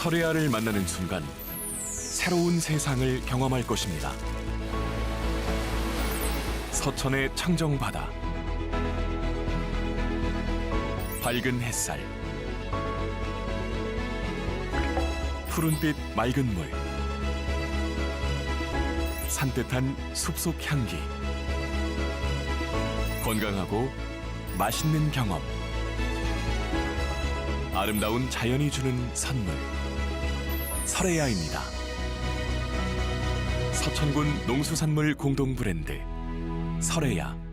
설레아를 만나는 순간 새로운 세상을 경험할 것입니다. 서천의 청정바다, 밝은 햇살, 푸른빛 맑은 물, 산뜻한 숲속 향기, 건강하고 맛있는 경험, 아름다운 자연이 주는 선물, 설레아입니다. 서천군 농수산물 공동 브랜드 설레아.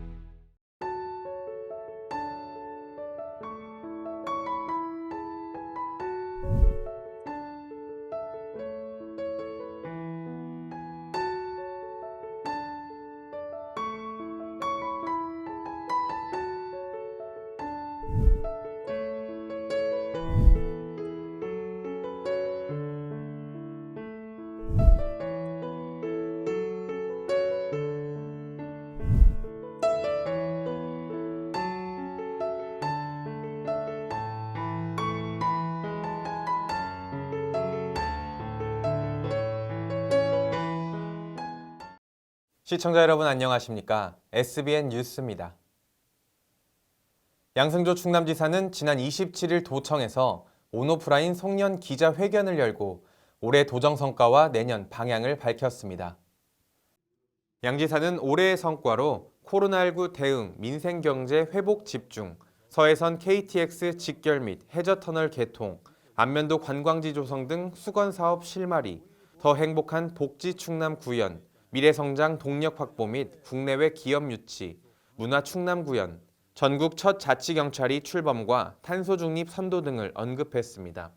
시청자 여러분 안녕하십니까? SBN 뉴스입니다. 양승조 충남지사는 지난 27일 도청에서 온오프라인 송년 기자회견을 열고 올해 도정 성과와 내년 방향을 밝혔습니다. 양 지사는 올해의 성과로 코로나19 대응, 민생경제 회복 집중, 서해선 KTX 직결 및 해저터널 개통, 안면도 관광지 조성 등 수건사업 실마리, 더 행복한 복지 충남 구현, 미래성장 동력 확보 및 국내외 기업 유치, 문화 충남 구현, 전국 첫 자치경찰이 출범과 탄소 중립 선도 등을 언급했습니다.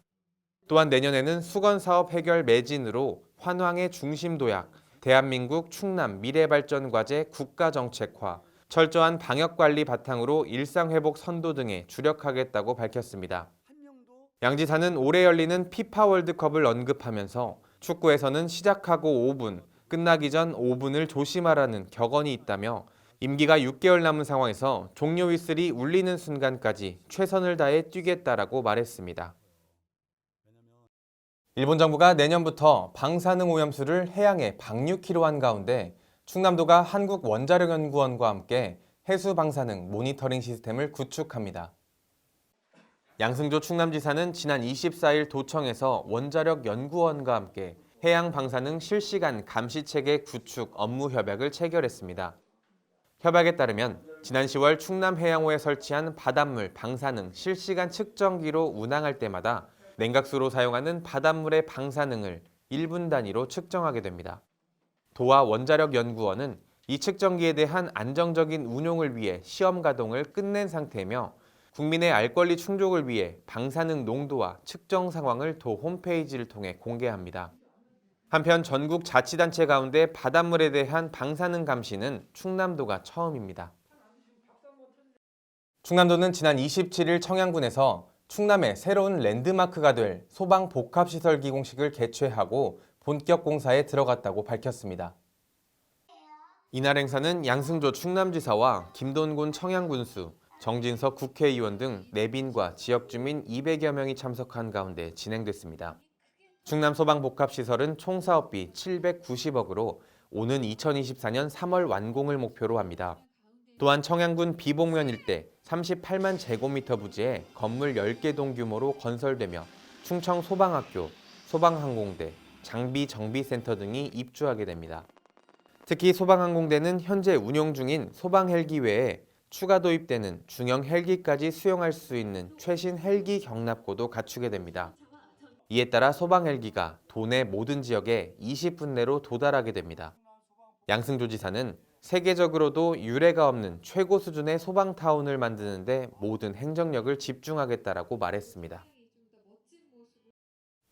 또한 내년에는 수건사업 해결 매진으로 환황의 중심 도약, 대한민국 충남 미래발전과제 국가정책화, 철저한 방역관리 바탕으로 일상회복 선도 등에 주력하겠다고 밝혔습니다. 양 지사는 올해 열리는 피파 월드컵을 언급하면서 축구에서는 시작하고 5분, 끝나기 전 5분을 조심하라는 격언이 있다며 임기가 6개월 남은 상황에서 종료 휘슬이 울리는 순간까지 최선을 다해 뛰겠다라고 말했습니다. 일본 정부가 내년부터 방사능 오염수를 해양에 방류키로 한 가운데 충남도가 한국원자력연구원과 함께 해수 방사능 모니터링 시스템을 구축합니다. 양승조 충남지사는 지난 24일 도청에서 원자력연구원과 함께 해양 방사능 실시간 감시체계 구축 업무 협약을 체결했습니다. 협약에 따르면 지난 10월 충남해양호에 설치한 바닷물 방사능 실시간 측정기로 운항할 때마다 냉각수로 사용하는 바닷물의 방사능을 1분 단위로 측정하게 됩니다. 도와 원자력연구원은 이 측정기에 대한 안정적인 운용을 위해 시험 가동을 끝낸 상태이며 국민의 알 권리 충족을 위해 방사능 농도와 측정 상황을 도 홈페이지를 통해 공개합니다. 한편 전국 자치단체 가운데 바닷물에 대한 방사능 감시는 충남도가 처음입니다. 충남도는 지난 27일 청양군에서 충남의 새로운 랜드마크가 될 소방복합시설 기공식을 개최하고 본격 공사에 들어갔다고 밝혔습니다. 이날 행사는 양승조 충남지사와 김돈군 청양군수, 정진석 국회의원 등 내빈과 지역주민 200여 명이 참석한 가운데 진행됐습니다. 충남소방복합시설은 총 사업비 790억으로 오는 2024년 3월 완공을 목표로 합니다. 또한 청양군 비봉면 일대 38만 제곱미터 부지에 건물 10개 동 규모로 건설되며 충청 소방학교, 소방항공대, 장비정비센터 등이 입주하게 됩니다. 특히 소방항공대는 현재 운용 중인 소방헬기 외에 추가 도입되는 중형 헬기까지 수용할 수 있는 최신 헬기 경납고도 갖추게 됩니다. 이에 따라 소방 헬기가 도내 모든 지역에 20분 내로 도달하게 됩니다. 양승조 지사는 세계적으로도 유례가 없는 최고 수준의 소방타운을 만드는 데 모든 행정력을 집중하겠다라고 말했습니다.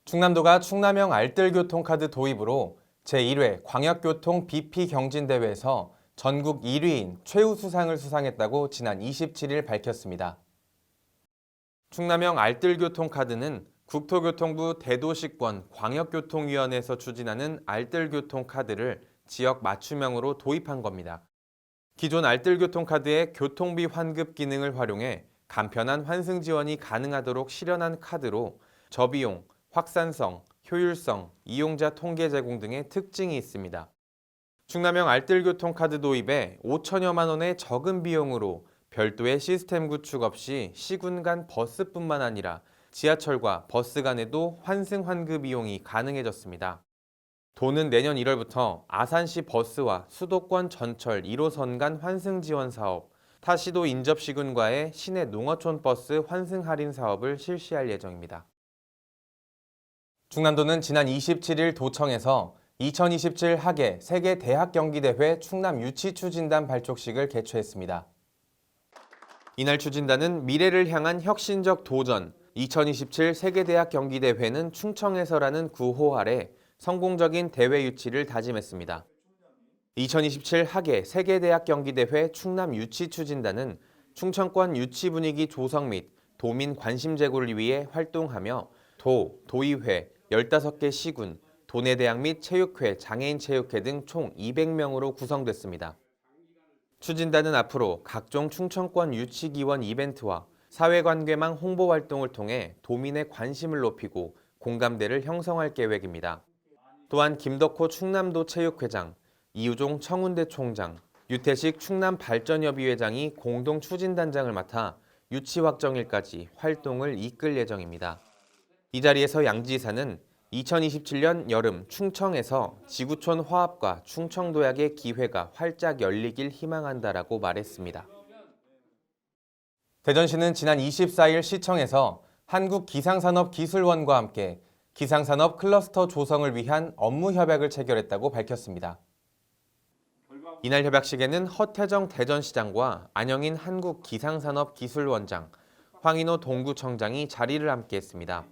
충남도가 충남형 알뜰교통카드 도입으로 제1회 광역교통 BP 경진대회에서 전국 1위인 최우수상을 수상했다고 지난 27일 밝혔습니다. 충남형 알뜰교통카드는 국토교통부 대도시권 광역교통위원회에서 추진하는 알뜰교통카드를 지역 맞춤형으로 도입한 겁니다. 기존 알뜰교통카드의 교통비 환급 기능을 활용해 간편한 환승 지원이 가능하도록 실현한 카드로 저비용, 확산성, 효율성, 이용자 통계 제공 등의 특징이 있습니다. 충남형 알뜰교통카드 도입에 5천여만 원의 적은 비용으로 별도의 시스템 구축 없이 시군 간 버스뿐만 아니라 지하철과 버스 간에도 환승 환급 이용이 가능해졌습니다. 도는 내년 1월부터 아산시 버스와 수도권 전철 1호선 간 환승 지원 사업, 타시도 인접 시군과의 시내 농어촌 버스 환승 할인 사업을 실시할 예정입니다. 충남도는 지난 27일 도청에서 2027 하계 세계 대학 경기대회 충남 유치 추진단 발족식을 개최했습니다. 이날 추진단은 미래를 향한 혁신적 도전 2027 세계대학 경기대회는 충청에서라는 구호 아래 성공적인 대회 유치를 다짐했습니다. 2027 하계 세계대학 경기대회 충남 유치 추진단은 충청권 유치 분위기 조성 및 도민 관심 제고를 위해 활동하며 도, 도의회, 15개 시군, 도내대학 및 체육회, 장애인 체육회 등 총 200명으로 구성됐습니다. 추진단은 앞으로 각종 충청권 유치기원 이벤트와 사회관계망 홍보 활동을 통해 도민의 관심을 높이고 공감대를 형성할 계획입니다. 또한 김덕호 충남도 체육회장, 이우종 청운대 총장, 유태식 충남발전협의회장이 공동 추진단장을 맡아 유치 확정일까지 활동을 이끌 예정입니다. 이 자리에서 양 지사는 2027년 여름 충청에서 지구촌 화합과 충청도약의 기회가 활짝 열리길 희망한다라고 말했습니다. 대전시는 지난 24일 시청에서 한국기상산업기술원과 함께 기상산업 클러스터 조성을 위한 업무 협약을 체결했다고 밝혔습니다. 이날 협약식에는 허태정 대전시장과 안영인 한국기상산업기술원장, 황인호 동구청장이 자리를 함께했습니다.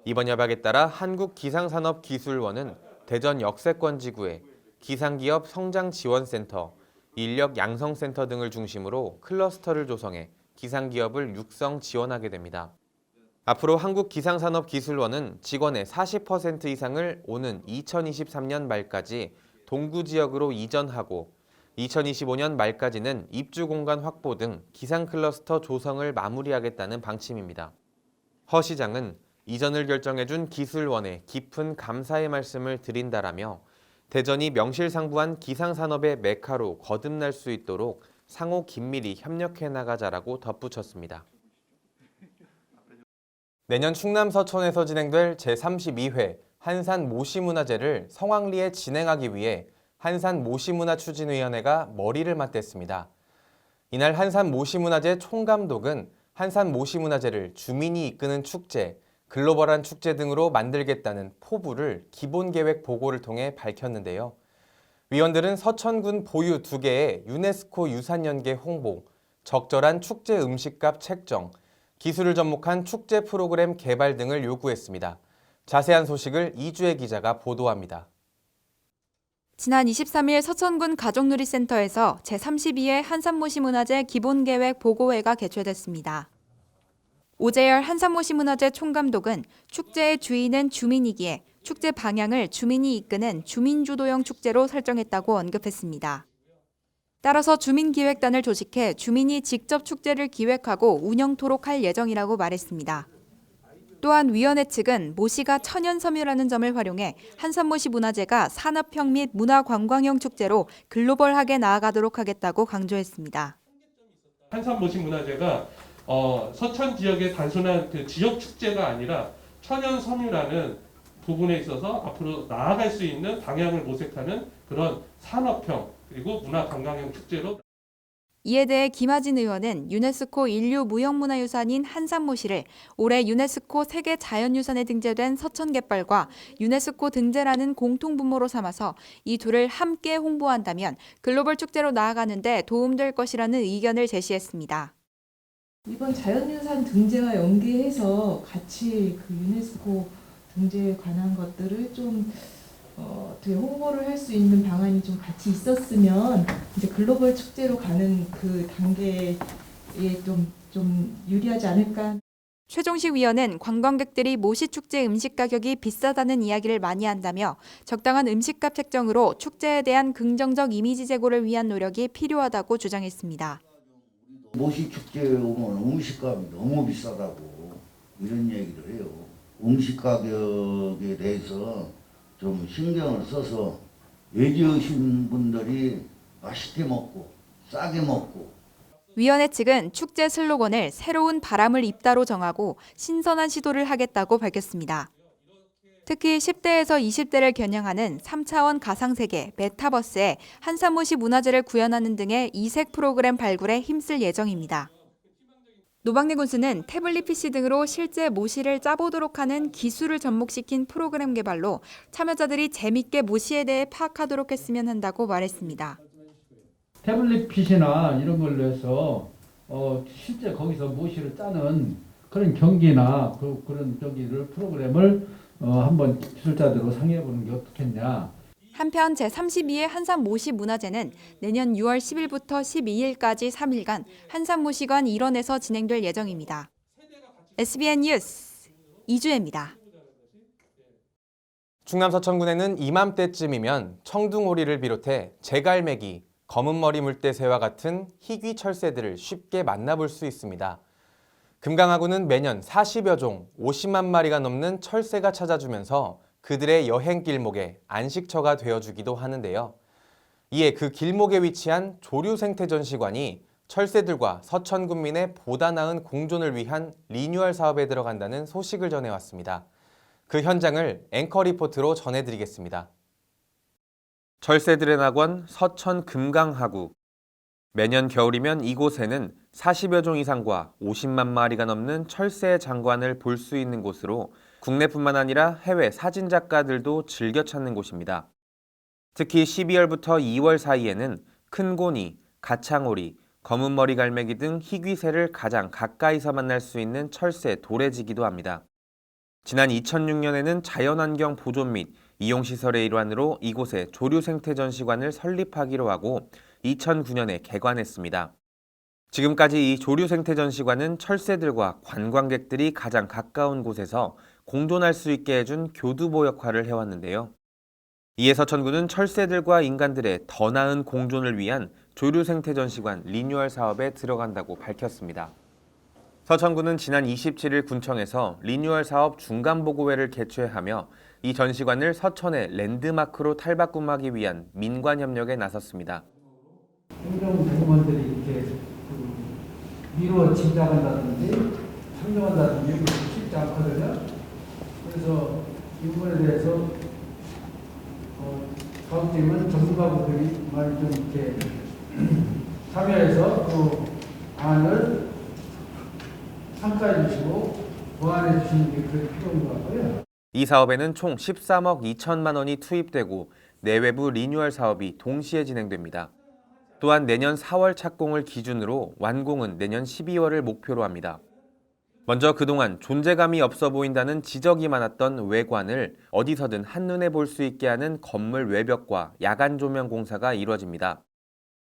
이번 협약에 따라 한국기상산업기술원은 대전 역세권 지구에 기상기업 성장지원센터, 인력 양성센터 등을 중심으로 클러스터를 조성해 기상기업을 육성 지원하게 됩니다. 앞으로 한국기상산업기술원은 직원의 40% 이상을 오는 2023년 말까지 동구 지역으로 이전하고 2025년 말까지는 입주 공간 확보 등 기상 클러스터 조성을 마무리하겠다는 방침입니다. 허 시장은 이전을 결정해준 기술원에 깊은 감사의 말씀을 드린다라며 대전이 명실상부한 기상산업의 메카로 거듭날 수 있도록 상호 긴밀히 협력해 나가자라고 덧붙였습니다. 내년 충남 서촌에서 진행될 제32회 한산 모시문화제를 성황리에 진행하기 위해 한산 모시문화추진위원회가 머리를 맞댔습니다. 이날 한산 모시문화제 총감독은 한산 모시문화제를 주민이 이끄는 축제, 글로벌한 축제 등으로 만들겠다는 포부를 기본계획 보고를 통해 밝혔는데요. 위원들은 서천군 보유 2개의 유네스코 유산연계 홍보, 적절한 축제 음식값 책정, 기술을 접목한 축제 프로그램 개발 등을 요구했습니다. 자세한 소식을 이주혜 기자가 보도합니다. 지난 23일 서천군 가족누리센터에서 제32회 한산모시문화제 기본계획 보고회가 개최됐습니다. 오재열 한산모시문화제 총감독은 축제의 주인은 주민이기에 축제 방향을 주민이 이끄는 주민주도형 축제로 설정했다고 언급했습니다. 따라서 주민기획단을 조직해 주민이 직접 축제를 기획하고 운영토록 할 예정이라고 말했습니다. 또한 위원회 측은 모시가 천연섬유라는 점을 활용해 한산모시 문화제가 산업형 및 문화관광형 축제로 글로벌하게 나아가도록 하겠다고 강조했습니다. 한산모시 문화제가 서천 지역의 단순한 그 지역 축제가 아니라 천연섬유라는 부분에 있어서 앞으로 나아갈 수 있는 방향을 모색하는 그런 산업형 그리고 문화관광형 축제로. 이에 대해 김하진 의원은 유네스코 인류 무형문화유산인 한산모시를 올해 유네스코 세계 자연유산에 등재된 서천갯벌과 유네스코 등재라는 공통분모로 삼아서 이 둘을 함께 홍보한다면 글로벌 축제로 나아가는 데 도움될 것이라는 의견을 제시했습니다. 이번 자연유산 등재와 연계해서 같이 그 유네스코 등재에 관한 것들을 좀 어떻게 홍보를 할 수 있는 방안이 좀 같이 있었으면 이제 글로벌 축제로 가는 그 단계에 좀 유리하지 않을까. 최종식 위원은 관광객들이 모시 축제 음식 가격이 비싸다는 이야기를 많이 한다며 적당한 음식값 책정으로 축제에 대한 긍정적 이미지 제고를 위한 노력이 필요하다고 주장했습니다. 모시 축제에 오면 음식값이 너무 비싸다고 이런 얘기를 해요. 음식 가격에 대해서 좀 신경을 써서 외지 오신 분들이 맛있게 먹고 싸게 먹고 위원회 측은 축제 슬로건을 새로운 바람을 입다로 정하고 신선한 시도를 하겠다고 밝혔습니다. 특히 10대에서 20대를 겨냥하는 3차원 가상세계 메타버스에 한산모시 문화재를 구현하는 등의 이색 프로그램 발굴에 힘쓸 예정입니다. 노박래 군수는 태블릿 PC 등으로 실제 모시를 짜보도록 하는 기술을 접목시킨 프로그램 개발로 참여자들이 재밌게 모시에 대해 파악하도록 했으면 한다고 말했습니다. 태블릿 PC나 이런 걸로 해서 실제 거기서 모시를 짜는 그런 경기나 그런 프로그램을 한번 기술자들로 상의해보는 게 어떻겠냐. 한편 제32회 한산모시 문화제는 내년 6월 10일부터 12일까지 3일간 한산모시관 일원에서 진행될 예정입니다. SBN 뉴스 이주혜입니다. 충남 서천군에는 이맘때쯤이면 청둥오리를 비롯해 제갈매기, 검은머리 물대새와 같은 희귀 철새들을 쉽게 만나볼 수 있습니다. 금강하구는 매년 40여 종, 50만 마리가 넘는 철새가 찾아주면서 그들의 여행 길목에 안식처가 되어주기도 하는데요. 이에 그 길목에 위치한 조류생태전시관이 철새들과 서천군민의 보다 나은 공존을 위한 리뉴얼 사업에 들어간다는 소식을 전해왔습니다. 그 현장을 앵커 리포트로 전해드리겠습니다. 철새들의 낙원 서천 금강하구. 매년 겨울이면 이곳에는 40여 종 이상과 50만 마리가 넘는 철새 장관을 볼 수 있는 곳으로 국내뿐만 아니라 해외 사진작가들도 즐겨 찾는 곳입니다. 특히 12월부터 2월 사이에는 큰고니, 가창오리, 검은머리 갈매기 등 희귀새를 가장 가까이서 만날 수 있는 철새 도래지기도 합니다. 지난 2006년에는 자연환경 보존 및 이용시설의 일환으로 이곳에 조류생태전시관을 설립하기로 하고 2009년에 개관했습니다. 지금까지 이 조류생태전시관은 철새들과 관광객들이 가장 가까운 곳에서 공존할 수 있게 해준 교두보 역할을 해왔는데요. 이에 서천군은 철새들과 인간들의 더 나은 공존을 위한 조류생태전시관 리뉴얼 사업에 들어간다고 밝혔습니다. 서천군은 지난 27일 군청에서 리뉴얼 사업 중간보고회를 개최하며 이 전시관을 서천의 랜드마크로 탈바꿈하기 위한 민관 협력에 나섰습니다. 행정공무원들이 이렇게 미루어 짐작한다든지 상정한다든지 이런 게 쉽지 않거든요. 그래서 이 부분에 대해서 사업팀은 전문가분들이 많이 좀 이렇게 참여해서 그 안을 평가해 주시고 보완해 주시는 게 필요한 것 같고요. 이 사업에는 총 13억 2천만 원이 투입되고 내외부 리뉴얼 사업이 동시에 진행됩니다. 또한 내년 4월 착공을 기준으로 완공은 내년 12월을 목표로 합니다. 먼저 그동안 존재감이 없어 보인다는 지적이 많았던 외관을 어디서든 한눈에 볼 수 있게 하는 건물 외벽과 야간 조명 공사가 이루어집니다.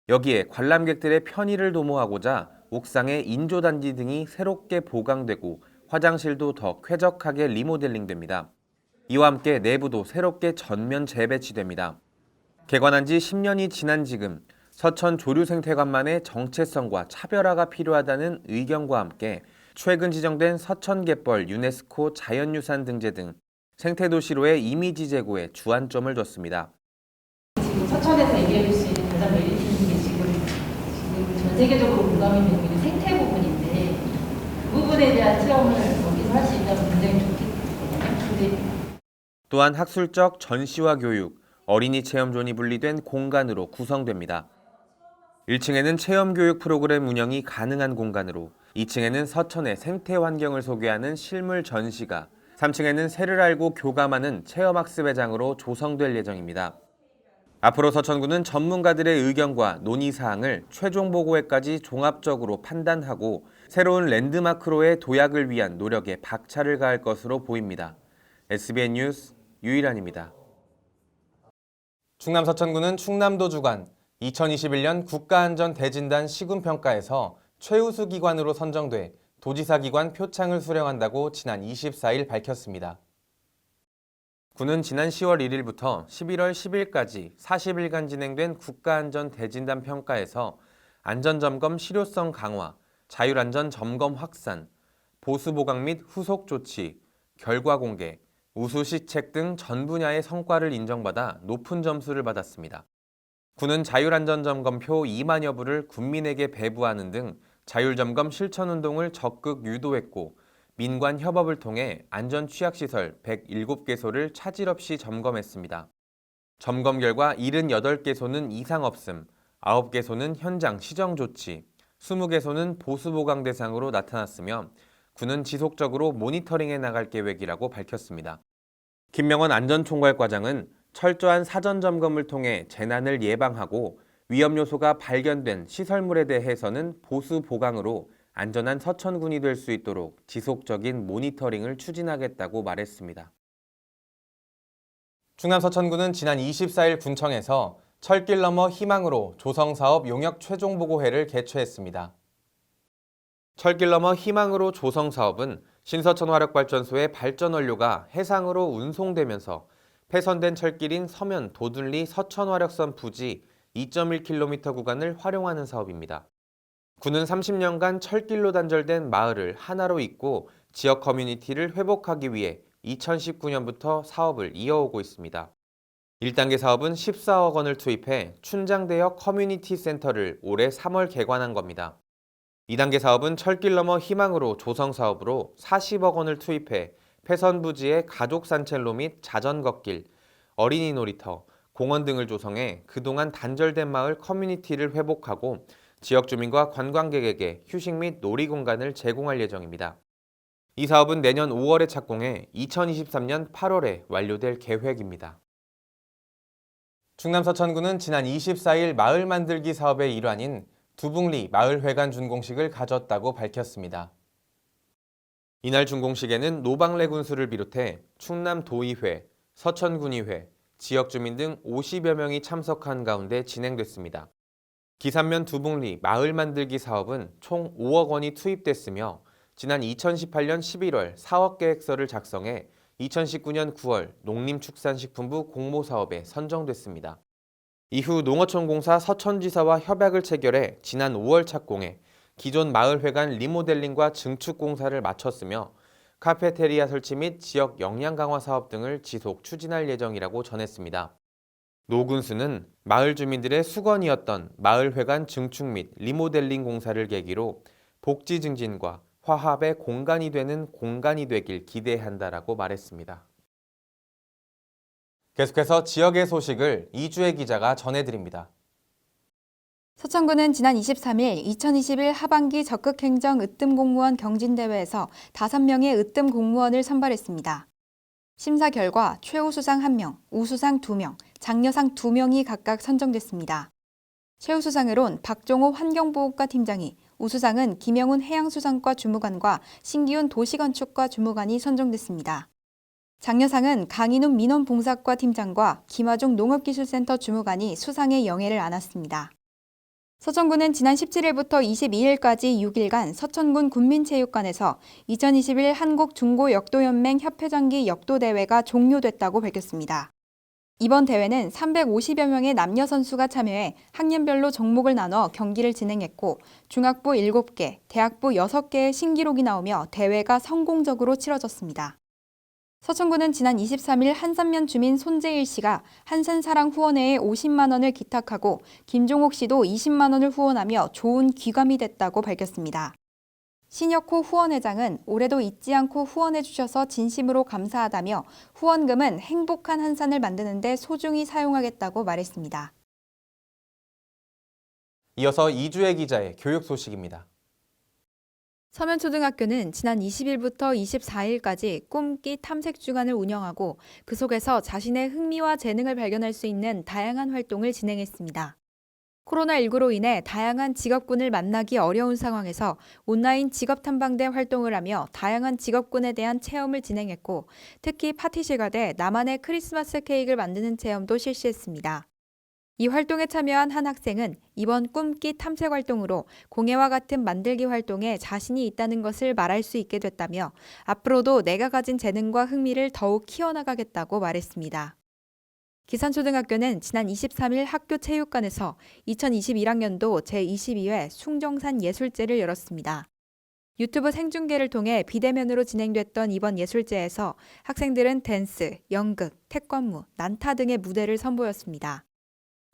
여기에 관람객들의 편의를 도모하고자 옥상에 인조단지 등이 새롭게 보강되고 화장실도 더 쾌적하게 리모델링됩니다. 이와 함께 내부도 새롭게 전면 재배치됩니다. 개관한 지 10년이 지난 지금 서천 조류생태관만의 정체성과 차별화가 필요하다는 의견과 함께 최근 지정된 서천갯벌 유네스코 자연유산 등재 등 생태도시로의 이미지 제고에 주안점을 뒀습니다. 지금 서천에서 얘기해 줄 수 있는 가장 메리트 있는 게 지금 전 세계적으로 공감이 되고 있는 생태 부분인데 그 부분에 대한 체험을 여기서 할 수 있다면 굉장히 좋겠거든요. 또한 학술적 전시와 교육, 어린이 체험존이 분리된 공간으로 구성됩니다. 1층에는 체험교육 프로그램 운영이 가능한 공간으로 2층에는 서천의 생태 환경을 소개하는 실물 전시가 3층에는 새를 알고 교감하는 체험학습회장으로 조성될 예정입니다. 앞으로 서천군은 전문가들의 의견과 논의사항을 최종 보고회까지 종합적으로 판단하고 새로운 랜드마크로의 도약을 위한 노력에 박차를 가할 것으로 보입니다. SBN 뉴스 유일한입니다. 충남 서천군은 충남도 주관 2021년 국가안전대진단 시군평가에서 최우수 기관으로 선정돼 도지사 기관 표창을 수령한다고 지난 24일 밝혔습니다. 군은 지난 10월 1일부터 11월 10일까지 40일간 진행된 국가안전대진단 평가에서 안전점검 실효성 강화, 자율안전 점검 확산, 보수보강 및 후속 조치, 결과 공개, 우수 시책 등 전 분야의 성과를 인정받아 높은 점수를 받았습니다. 군은 자율안전점검표 2만여 부를 군민에게 배부하는 등 자율점검 실천운동을 적극 유도했고 민관 협업을 통해 안전취약시설 107개소를 차질 없이 점검했습니다. 점검 결과 78개소는 이상 없음, 9개소는 현장 시정 조치, 20개소는 보수 보강 대상으로 나타났으며 군은 지속적으로 모니터링해 나갈 계획이라고 밝혔습니다. 김명원 안전총괄과장은 철저한 사전 점검을 통해 재난을 예방하고 위험 요소가 발견된 시설물에 대해서는 보수 보강으로 안전한 서천군이 될 수 있도록 지속적인 모니터링을 추진하겠다고 말했습니다. 충남 서천군은 지난 24일 군청에서 철길 너머 희망으로 조성사업 용역 최종 보고회를 개최했습니다. 철길 너머 희망으로 조성사업은 신서천 화력발전소의 발전 원료가 해상으로 운송되면서 폐선된 철길인 서면 도둘리 서천 화력선 부지 2.1km 구간을 활용하는 사업입니다. 군은 30년간 철길로 단절된 마을을 하나로 잇고 지역 커뮤니티를 회복하기 위해 2019년부터 사업을 이어오고 있습니다. 1단계 사업은 14억 원을 투입해 춘장대역 커뮤니티 센터를 올해 3월 개관한 겁니다. 2단계 사업은 철길 너머 희망으로 조성 사업으로 40억 원을 투입해 폐선 부지의 가족 산책로 및 자전거길, 어린이 놀이터, 공원 등을 조성해 그동안 단절된 마을 커뮤니티를 회복하고 지역 주민과 관광객에게 휴식 및 놀이 공간을 제공할 예정입니다. 이 사업은 내년 5월에 착공해 2023년 8월에 완료될 계획입니다. 충남 서천군은 지난 24일 마을 만들기 사업의 일환인 두북리 마을회관 준공식을 가졌다고 밝혔습니다. 이날 준공식에는 노방래 군수를 비롯해 충남도의회, 서천군의회, 지역 주민 등 50여 명이 참석한 가운데 진행됐습니다. 기산면 두북리 마을 만들기 사업은 총 5억 원이 투입됐으며 지난 2018년 11월 사업 계획서를 작성해 2019년 9월 농림축산식품부 공모사업에 선정됐습니다. 이후 농어촌공사 서천지사와 협약을 체결해 지난 5월 착공해 기존 마을회관 리모델링과 증축 공사를 마쳤으며 카페테리아 설치 및 지역 역량 강화 사업 등을 지속 추진할 예정이라고 전했습니다. 노 군수는 마을 주민들의 수건이었던 마을회관 증축 및 리모델링 공사를 계기로 복지 증진과 화합의 공간이 되는 공간이 되길 기대한다라고 말했습니다. 계속해서 지역의 소식을 이주혜 기자가 전해드립니다. 서천군은 지난 23일 2021 하반기 적극행정 으뜸공무원 경진대회에서 5명의 으뜸 공무원을 선발했습니다. 심사 결과 최우수상 1명, 우수상 2명, 장려상 2명이 각각 선정됐습니다. 최우수상으론 박종호 환경보호과 팀장이, 우수상은 김영훈 해양수산과 주무관과 신기훈 도시건축과 주무관이 선정됐습니다. 장려상은 강인훈 민원봉사과 팀장과 김하중 농업기술센터 주무관이 수상의 영예를 안았습니다. 서천군은 지난 17일부터 22일까지 6일간 서천군 군민체육관에서 2021 한국중고역도연맹 협회장기 역도대회가 종료됐다고 밝혔습니다. 이번 대회는 350여 명의 남녀 선수가 참여해 학년별로 종목을 나눠 경기를 진행했고 중학부 7개, 대학부 6개의 신기록이 나오며 대회가 성공적으로 치러졌습니다. 서천군은 지난 23일 한산면 주민 손재일 씨가 한산사랑 후원회에 50만 원을 기탁하고 김종옥 씨도 20만 원을 후원하며 좋은 귀감이 됐다고 밝혔습니다. 신혁호 후원회장은 올해도 잊지 않고 후원해 주셔서 진심으로 감사하다며 후원금은 행복한 한산을 만드는 데 소중히 사용하겠다고 말했습니다. 이어서 이주혜 기자의 교육 소식입니다. 서면초등학교는 지난 20일부터 24일까지 꿈기 탐색 주간을 운영하고 그 속에서 자신의 흥미와 재능을 발견할 수 있는 다양한 활동을 진행했습니다. 코로나19로 인해 다양한 직업군을 만나기 어려운 상황에서 온라인 직업탐방대 활동을 하며 다양한 직업군에 대한 체험을 진행했고 특히 파티실과 대 나만의 크리스마스 케이크를 만드는 체험도 실시했습니다. 이 활동에 참여한 한 학생은 이번 꿈기 탐색 활동으로 공예와 같은 만들기 활동에 자신이 있다는 것을 말할 수 있게 됐다며 앞으로도 내가 가진 재능과 흥미를 더욱 키워나가겠다고 말했습니다. 기산초등학교는 지난 23일 학교 체육관에서 2021학년도 제22회 숭정산 예술제를 열었습니다. 유튜브 생중계를 통해 비대면으로 진행됐던 이번 예술제에서 학생들은 댄스, 연극, 태권무, 난타 등의 무대를 선보였습니다.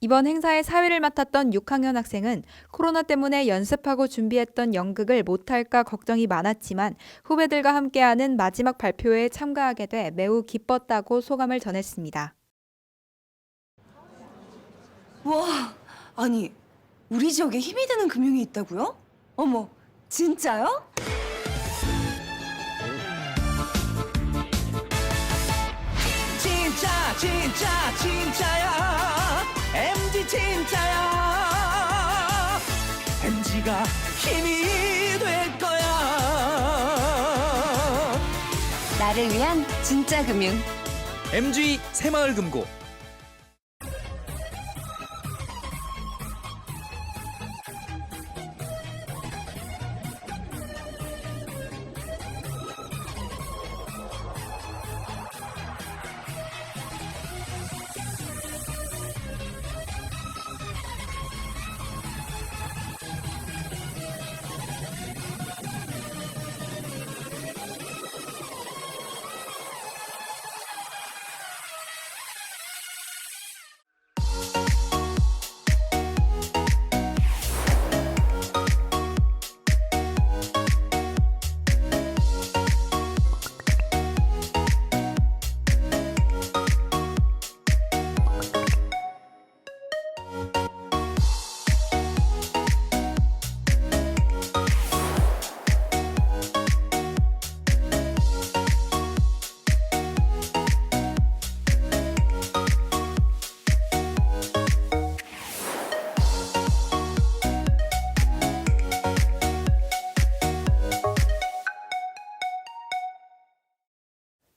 이번 행사의 사회를 맡았던 6학년 학생은 코로나 때문에 연습하고 준비했던 연극을 못할까 걱정이 많았지만 후배들과 함께하는 마지막 발표회에 참가하게 돼 매우 기뻤다고 소감을 전했습니다. 와, 아니 우리 지역에 힘이 되는 금융이 있다고요? 어머, 진짜요? 진짜야 MG 진짜야 MG가 힘이 될 거야 나를 위한 진짜 금융. MG 새마을금고.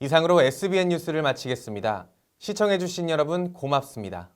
이상으로 SBN 뉴스를 마치겠습니다. 시청해주신 여러분 고맙습니다.